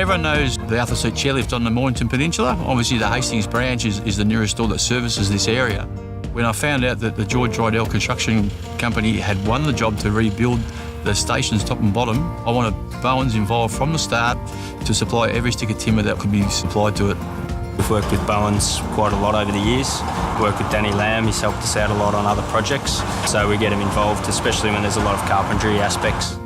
Everyone knows the Alpha Seat Chairlift on the Mornington Peninsula. Obviously the Hastings branch is the nearest store that services this area. When I found out that the George Rydell Construction Company had won the job to rebuild the station's top and bottom, I wanted Bowens involved from the start to supply every stick of timber that could be supplied to it. We've worked with Bowens quite a lot over the years. Worked with Danny Lamb, he's helped us out a lot on other projects. So we get him involved, especially when there's a lot of carpentry aspects.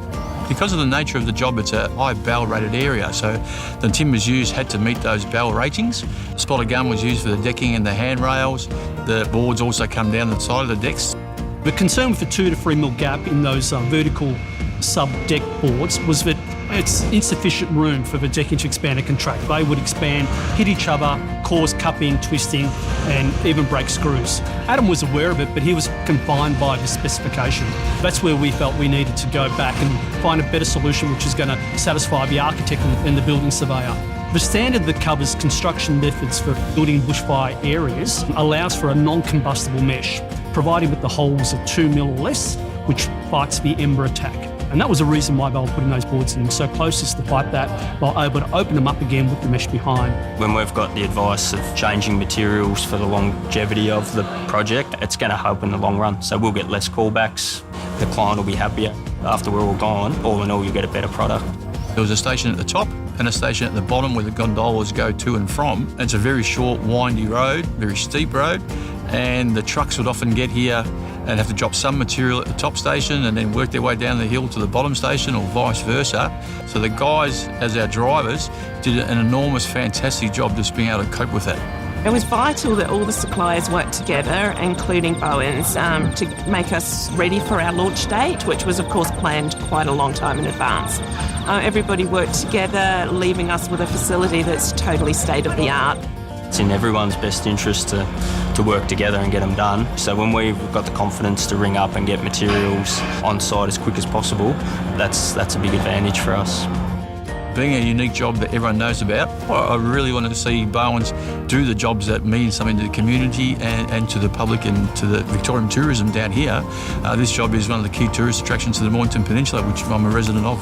Because of the nature of the job, it's a high bell rated area, so the timbers used had to meet those bell ratings. Spotted gum was used for the decking and the handrails. The boards also come down the side of the decks. The concern with the 2 to 3 mil gap in those vertical sub-deck boards was that it's insufficient room for the decking to expand and contract. They would expand, hit each other, cause cupping, twisting, and even break screws. Adam was aware of it, but he was confined by the specification. That's where we felt we needed to go back and find a better solution which is going to satisfy the architect and the building surveyor. The standard that covers construction methods for building bushfire areas allows for a non-combustible mesh, provided with the holes are 2 mil or less, which fights the ember attack. And that was the reason why they were putting those boards in so close as to fight that, while able to open them up again with the mesh behind. When we've got the advice of changing materials for the longevity of the project, it's going to help in the long run. So we'll get less callbacks, the client will be happier. After we're all gone, all in all, you get a better product. There was a station at the top and a station at the bottom where the gondolas go to and from. It's a very short, windy road, very steep road, and the trucks would often get here and have to drop some material at the top station and then work their way down the hill to the bottom station or vice versa. So the guys, as our drivers, did an enormous, fantastic job just being able to cope with that. It was vital that all the suppliers worked together, including Bowens, to make us ready for our launch date, which was, of course, planned quite a long time in advance. Everybody worked together, leaving us with a facility that's totally state-of-the-art. It's in everyone's best interest to work together and get them done. So when we've got the confidence to ring up and get materials on site as quick as possible, that's a big advantage for us. Being a unique job that everyone knows about, I really wanted to see Bowens do the jobs that mean something to the community and to the public and to the Victorian tourism down here. This job is one of the key tourist attractions to the Mornington Peninsula, which I'm a resident of.